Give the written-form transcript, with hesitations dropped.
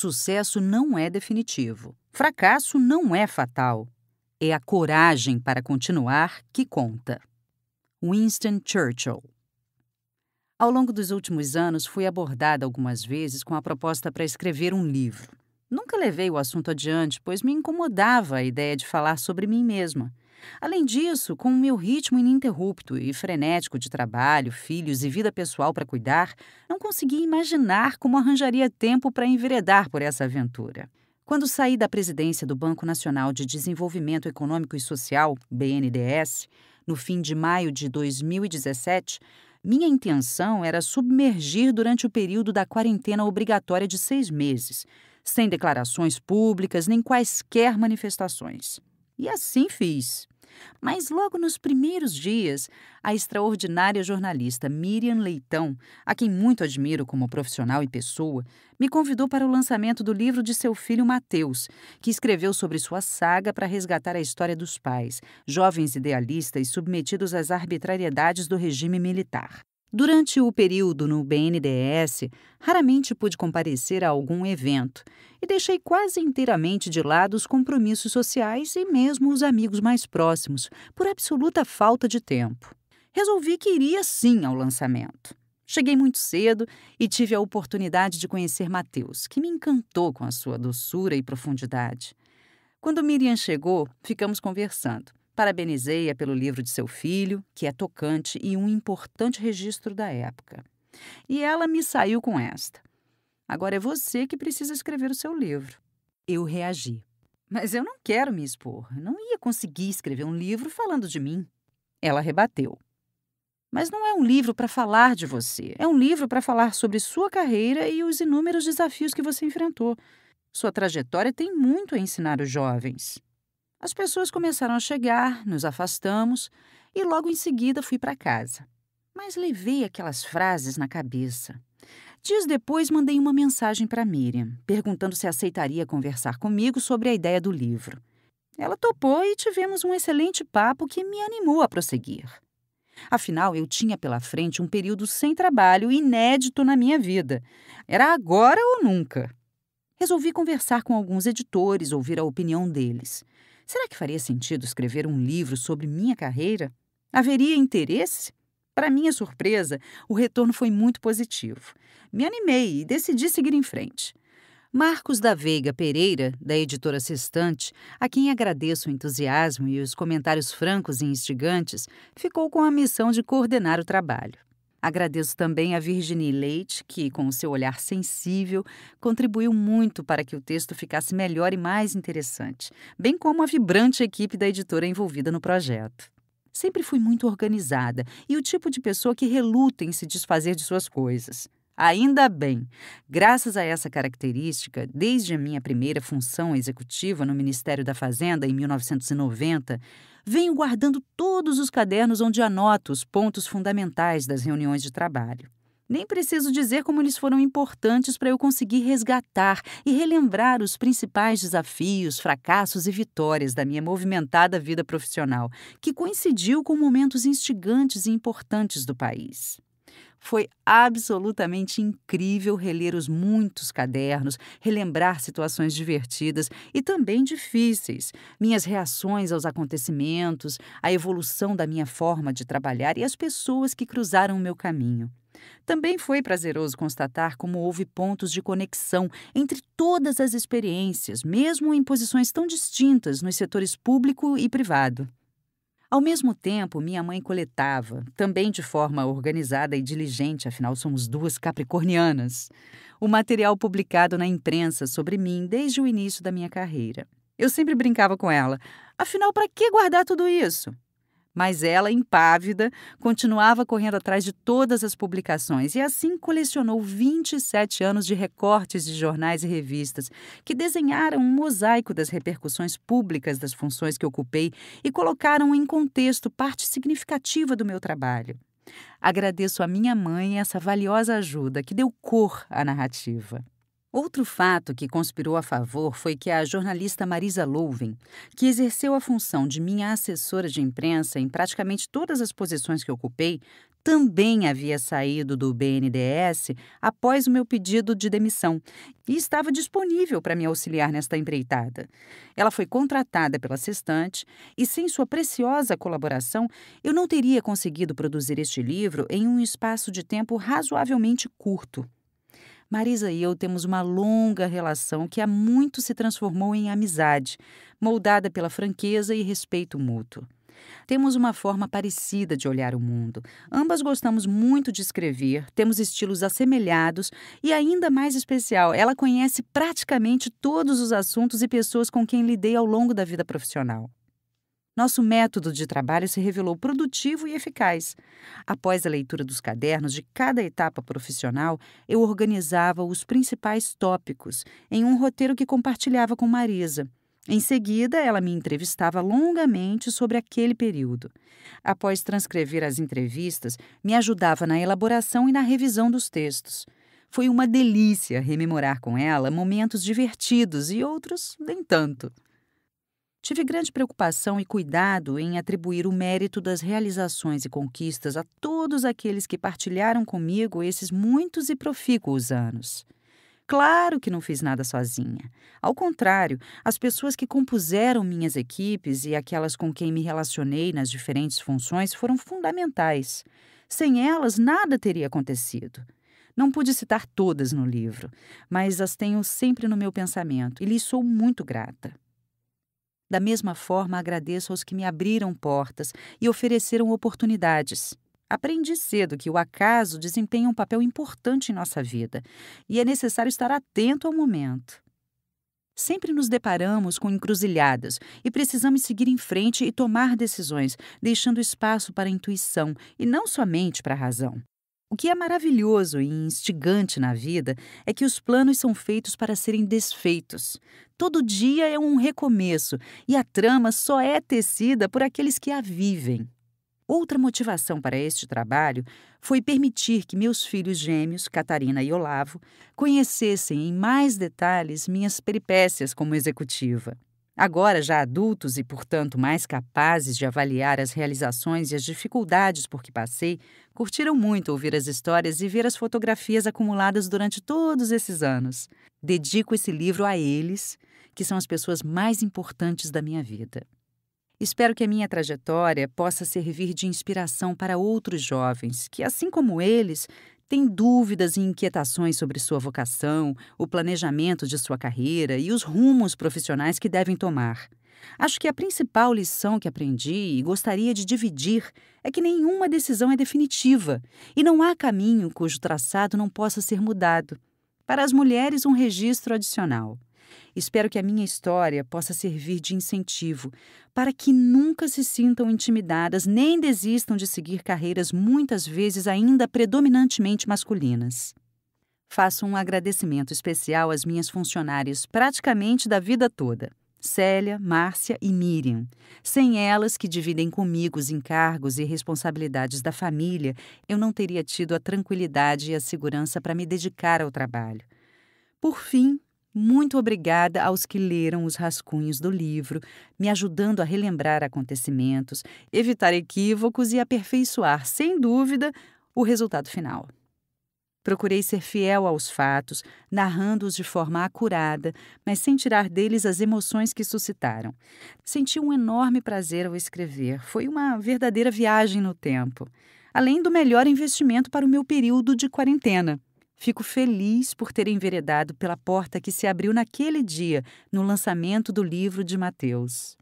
Sucesso não é definitivo. Fracasso não é fatal. É a coragem para continuar que conta. Winston Churchill. Ao longo dos últimos anos, fui abordada algumas vezes com a proposta para escrever um livro. Nunca levei o assunto adiante, pois me incomodava a ideia de falar sobre mim mesma. Além disso, com o meu ritmo ininterrupto e frenético de trabalho, filhos e vida pessoal para cuidar, não conseguia imaginar como arranjaria tempo para enveredar por essa aventura. Quando saí da presidência do Banco Nacional de Desenvolvimento Econômico e Social, BNDES, no fim de maio de 2017, minha intenção era submergir durante o período da quarentena obrigatória de 6 meses, sem declarações públicas nem quaisquer manifestações. E assim fiz. Mas logo nos primeiros dias, a extraordinária jornalista Miriam Leitão, a quem muito admiro como profissional e pessoa, me convidou para o lançamento do livro de seu filho Mateus, que escreveu sobre sua saga para resgatar a história dos pais, jovens idealistas submetidos às arbitrariedades do regime militar. Durante o período no BNDES, raramente pude comparecer a algum evento e deixei quase inteiramente de lado os compromissos sociais e mesmo os amigos mais próximos, por absoluta falta de tempo. Resolvi que iria sim ao lançamento. Cheguei muito cedo e tive a oportunidade de conhecer Mateus, que me encantou com a sua doçura e profundidade. Quando Miriam chegou, ficamos conversando. Parabenizei-a pelo livro de seu filho, que é tocante e um importante registro da época. E ela me saiu com esta: agora é você que precisa escrever o seu livro. Eu reagi. Mas eu não quero me expor. Não ia conseguir escrever um livro falando de mim. Ela rebateu. Mas não é um livro para falar de você. É um livro para falar sobre sua carreira e os inúmeros desafios que você enfrentou. Sua trajetória tem muito a ensinar os jovens. As pessoas começaram a chegar, nos afastamos e logo em seguida fui para casa. Mas levei aquelas frases na cabeça. Dias depois mandei uma mensagem para Miriam, perguntando se aceitaria conversar comigo sobre a ideia do livro. Ela topou e tivemos um excelente papo que me animou a prosseguir. Afinal, eu tinha pela frente um período sem trabalho inédito na minha vida. Era agora ou nunca. Resolvi conversar com alguns editores, ouvir a opinião deles. Será que faria sentido escrever um livro sobre minha carreira? Haveria interesse? Para minha surpresa, o retorno foi muito positivo. Me animei e decidi seguir em frente. Marcos da Veiga Pereira, da editora Sextante, a quem agradeço o entusiasmo e os comentários francos e instigantes, ficou com a missão de coordenar o trabalho. Agradeço também a Virginie Leite, que, com o seu olhar sensível, contribuiu muito para que o texto ficasse melhor e mais interessante, bem como a vibrante equipe da editora envolvida no projeto. Sempre fui muito organizada e o tipo de pessoa que reluta em se desfazer de suas coisas. Ainda bem, graças a essa característica, desde a minha primeira função executiva no Ministério da Fazenda, em 1990, venho guardando todos os cadernos onde anoto os pontos fundamentais das reuniões de trabalho. Nem preciso dizer como eles foram importantes para eu conseguir resgatar e relembrar os principais desafios, fracassos e vitórias da minha movimentada vida profissional, que coincidiu com momentos instigantes e importantes do país. Foi absolutamente incrível reler os muitos cadernos, relembrar situações divertidas e também difíceis, minhas reações aos acontecimentos, a evolução da minha forma de trabalhar e as pessoas que cruzaram o meu caminho. Também foi prazeroso constatar como houve pontos de conexão entre todas as experiências, mesmo em posições tão distintas nos setores público e privado. Ao mesmo tempo, minha mãe coletava, também de forma organizada e diligente, afinal somos duas capricornianas, o material publicado na imprensa sobre mim desde o início da minha carreira. Eu sempre brincava com ela, afinal, para que guardar tudo isso? Mas ela, impávida, continuava correndo atrás de todas as publicações e assim colecionou 27 anos de recortes de jornais e revistas que desenharam um mosaico das repercussões públicas das funções que ocupei e colocaram em contexto parte significativa do meu trabalho. Agradeço à minha mãe essa valiosa ajuda que deu cor à narrativa. Outro fato que conspirou a favor foi que a jornalista Marisa Louven, que exerceu a função de minha assessora de imprensa em praticamente todas as posições que ocupei, também havia saído do BNDES após o meu pedido de demissão e estava disponível para me auxiliar nesta empreitada. Ela foi contratada pela Sextante e, sem sua preciosa colaboração, eu não teria conseguido produzir este livro em um espaço de tempo razoavelmente curto. Marisa e eu temos uma longa relação que há muito se transformou em amizade, moldada pela franqueza e respeito mútuo. Temos uma forma parecida de olhar o mundo. Ambas gostamos muito de escrever, temos estilos assemelhados e, ainda mais especial, ela conhece praticamente todos os assuntos e pessoas com quem lidei ao longo da vida profissional. Nosso método de trabalho se revelou produtivo e eficaz. Após a leitura dos cadernos de cada etapa profissional, eu organizava os principais tópicos em um roteiro que compartilhava com Marisa. Em seguida, ela me entrevistava longamente sobre aquele período. Após transcrever as entrevistas, me ajudava na elaboração e na revisão dos textos. Foi uma delícia rememorar com ela momentos divertidos e outros nem tanto. Tive grande preocupação e cuidado em atribuir o mérito das realizações e conquistas a todos aqueles que partilharam comigo esses muitos e profícuos anos. Claro que não fiz nada sozinha. Ao contrário, as pessoas que compuseram minhas equipes e aquelas com quem me relacionei nas diferentes funções foram fundamentais. Sem elas, nada teria acontecido. Não pude citar todas no livro, mas as tenho sempre no meu pensamento e lhes sou muito grata. Da mesma forma, agradeço aos que me abriram portas e ofereceram oportunidades. Aprendi cedo que o acaso desempenha um papel importante em nossa vida e é necessário estar atento ao momento. Sempre nos deparamos com encruzilhadas e precisamos seguir em frente e tomar decisões, deixando espaço para a intuição e não somente para a razão. O que é maravilhoso e instigante na vida é que os planos são feitos para serem desfeitos. Todo dia é um recomeço e a trama só é tecida por aqueles que a vivem. Outra motivação para este trabalho foi permitir que meus filhos gêmeos, Catarina e Olavo, conhecessem em mais detalhes minhas peripécias como executiva. Agora, já adultos e, portanto, mais capazes de avaliar as realizações e as dificuldades por que passei, curtiram muito ouvir as histórias e ver as fotografias acumuladas durante todos esses anos. Dedico esse livro a eles, que são as pessoas mais importantes da minha vida. Espero que a minha trajetória possa servir de inspiração para outros jovens que, assim como eles, têm dúvidas e inquietações sobre sua vocação, o planejamento de sua carreira e os rumos profissionais que devem tomar. Acho que a principal lição que aprendi e gostaria de dividir é que nenhuma decisão é definitiva e não há caminho cujo traçado não possa ser mudado. Para as mulheres, um registro adicional. Espero que a minha história possa servir de incentivo para que nunca se sintam intimidadas nem desistam de seguir carreiras muitas vezes ainda predominantemente masculinas. Faço um agradecimento especial às minhas funcionárias praticamente da vida toda, Célia, Márcia e Miriam. Sem elas, que dividem comigo os encargos e responsabilidades da família, eu não teria tido a tranquilidade e a segurança para me dedicar ao trabalho. Por fim, muito obrigada aos que leram os rascunhos do livro, me ajudando a relembrar acontecimentos, evitar equívocos e aperfeiçoar, sem dúvida, o resultado final. Procurei ser fiel aos fatos, narrando-os de forma acurada, mas sem tirar deles as emoções que suscitaram. Senti um enorme prazer ao escrever. Foi uma verdadeira viagem no tempo, além do melhor investimento para o meu período de quarentena. Fico feliz por ter enveredado pela porta que se abriu naquele dia, no lançamento do livro de Mateus.